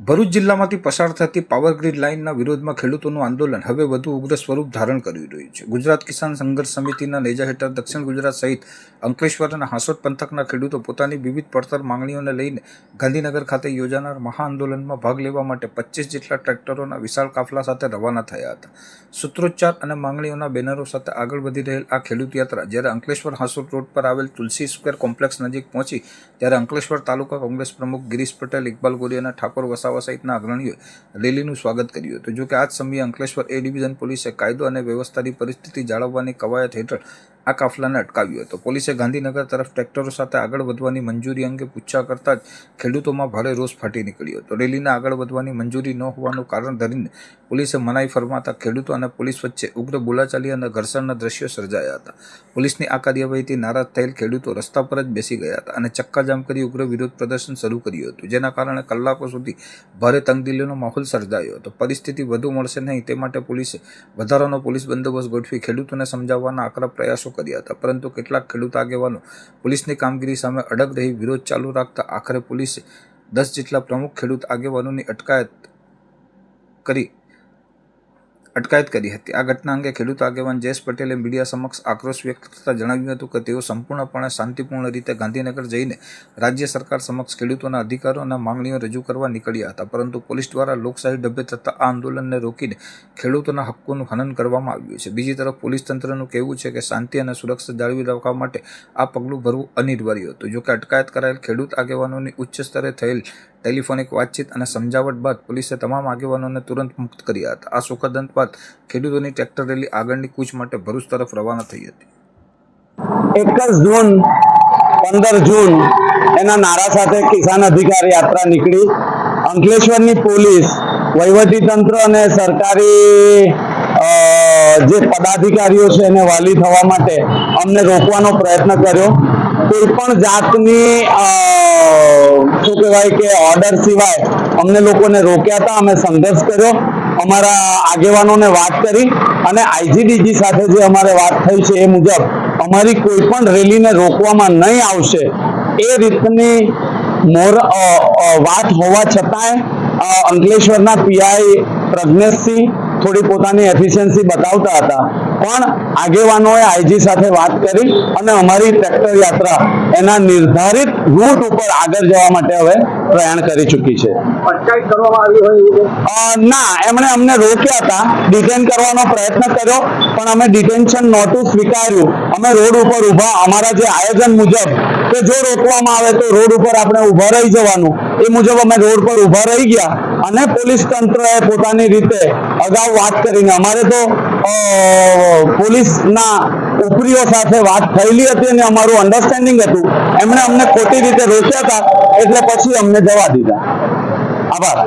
ભરૂચ જિલ્લામાંથી પસાર થતી પાવર ગ્રીડ લાઇનના વિરોધમાં ખેડૂતોનું આંદોલન હવે વધુ ઉગ્ર સ્વરૂપ ધારણ કરી રહ્યું છે. ગુજરાત કિસાન સંઘર્ષ સમિતિના નેજા હેઠળ દક્ષિણ ગુજરાત સહિત અંકલેશ્વર અને હાંસોદ પંથકના ખેડૂતો પોતાની વિવિધ પડતર માંગણીઓને લઈને ગાંધીનગર ખાતે યોજાનાર મહાઆંદોલનમાં ભાગ લેવા માટે 25 જેટલા ટ્રેક્ટરોના વિશાળ કાફલા સાથે રવાના થયા હતા. સૂત્રોચ્ચાર અને માંગણીઓના બેનરો સાથે આગળ વધી રહેલ આ ખેડૂત યાત્રા જ્યારે અંકલેશ્વર હાંસોદ રોડ પર આવેલ તુલસી સ્ક્વેર કોમ્પ્લેક્સ નજીક પહોંચી ત્યારે અંકલેશ્વર તાલુકા કોંગ્રેસ પ્રમુખ ગિરીશ પટેલ, ઇકબાલ ગોરી અને ઠાકોર વસાવા સહિતના અગ્રણીઓએ રેલીનું સ્વાગત કર્યું હતું. જોકે આ જ સમયે અંકલેશ્વર એ ડિવિઝન પોલીસે કાયદો અને વ્યવસ્થાની પરિસ્થિતિ જાળવવાની કવાયત હેઠળ આ કાફલાને અટકાવ્યો હતો. પોલીસે ગાંધીનગર તરફ ટ્રેક્ટરો સાથે આગળ વધવાની મંજૂરી અંગે પૂછા કરતાં જ ખેડૂતોમાં ભારે રોષ ફાટી નીકળ્યો હતો. રેલીને આગળ વધવાની મંજૂરી ન હોવાનું કારણ ધરીને પોલીસે મનાઈ ફરમાતા ખેડૂતો અને પોલીસ વચ્ચે ઉગ્ર બોલાચાલી અને ઘર્ષણના દ્રશ્યો સર્જાયા હતા. પોલીસની આ કાર્યવાહીથી નારાજ થયેલ ખેડૂતો રસ્તા પર જ બેસી ગયા હતા અને ચક્કાજામ કરી ઉગ્ર વિરોધ પ્રદર્શન શરૂ કર્યું હતું, જેના કારણે કલાકો સુધી ભારે તંગદિલીનો માહોલ સર્જાયો હતો. પરિસ્થિતિ વધુ મળશે નહીં તે માટે પોલીસે વધારાનો પોલીસ બંદોબસ્ત ગોઠવી ખેડૂતોને સમજાવવાના આકરા પ્રયાસો કર્યા હતા, પરંતુ કેટલાક ખેડૂત આગેવાનો પોલીસની કામગીરી સામે અડગ રહી વિરોધ ચાલુ રાખતા આખરે પોલીસે 10 જેટલા પ્રમુખ ખેડૂત આગેવાનોની અટકાયત કરી હતી. આ ઘટના અંગે ખેડૂત આગેવાન જયેશ પટેલે મીડિયા સમક્ષ આક્રોશ વ્યક્ત કરતા જણાવ્યું હતું કે તેઓ સંપૂર્ણપણે શાંતિપૂર્ણ રીતે ગાંધીનગર જઈને રાજ્ય સરકાર સમક્ષ ખેડૂતોના અધિકારો અને માંગણીઓ રજૂ કરવા નીકળ્યા હતા, પરંતુ પોલીસ દ્વારા લોકશાહી ઢબે થતા આ આંદોલનને રોકીને ખેડૂતોના હક્કોનું હનન કરવામાં આવ્યું છે. બીજી તરફ પોલીસ તંત્રનું કહેવું છે કે શાંતિ અને સુરક્ષા જાળવી રાખવા માટે આ પગલું ભરવું અનિવાર્ય હતું. જોકે અટકાયત કરાયેલ ખેડૂત આગેવાનોની ઉચ્ચ સ્તરે થયેલ ટેલિફોનિક વાતચીત અને સમજાવટ બાદ પોલીસે તમામ આગેવાનોને તુરંત મુક્ત કર્યા હતા. આ સુખદ અંત બાદ ખેડૂતોની ટ્રેક્ટર રેલી આગળની કૂચ માટે ભરૂચ તરફ રવાના થઈ હતી. 21 જૂન 15 જૂન એના નારા સાથે કિસાન અધિકાર યાત્રા નીકળી. અંકલેશ્વરની પોલીસ, વહીવટીતંત્ર અને સરકારી જે પદાધિકારીઓ છે એને વાલી થવા માટે અમને રોકવાનો પ્રયત્ન કર્યો. કોઈ પણ જાતની શું કહેવાય કે ઓર્ડર સિવાય અમને લોકોને રોક્યા હતા. અમે સંઘર્ષ કર્યો, અમારા આગેવાનોને વાત કરી અને આઈજીડીજી સાથે જે અમારે વાત થઈ છે એ મુજબ અમારી કોઈ પણ રેલીને રોકવામાં નહીં આવશે એ રીતની વાત હોવા છતાંય અંકલેશ્વરના પીઆઈ પ્રજ્ઞેશસિંહ થોડી પોતાની એફિશિયન્સી બતાવતા હતા, પણ આગેવાનોએ આઈજી સાથે વાત કરી અને અમારી ટ્રેક્ટર યાત્રા એના નિર્ધારિત રૂટ ઉપર આગળ જવા માટે હવે પ્રયાણ કરી ચૂકી છે. અટકાયત કરવામાં આવી હોય ના, એમણે અમને રોક્યા હતા, ડિટેન કરવાનો પ્રયત્ન કર્યો, પણ અમે ડિટેન્શન નહોતું સ્વીકાર્યું. અમે રોડ ઉપર ઊભા, અમારા જે આયોજન મુજબ કે જો રોકવામાં આવે તો રોડ ઉપર આપણે ઊભા રહી જવાનું, એ મુજબ અમે રોડ પર ઊભા રહી ગયા અને પોલીસ તંત્રએ પોતાની રીતે અગાઉ વાત કરીને, અમારે તો પોલીસના ઉપરીઓ સાથે વાત થયેલી હતી અને અમારું અન્ડરસ્ટેન્ડિંગ હતું. એમણે અમને ખોટી રીતે રોક્યા હતા એટલે પછી અમને જવા દીધા. આભાર.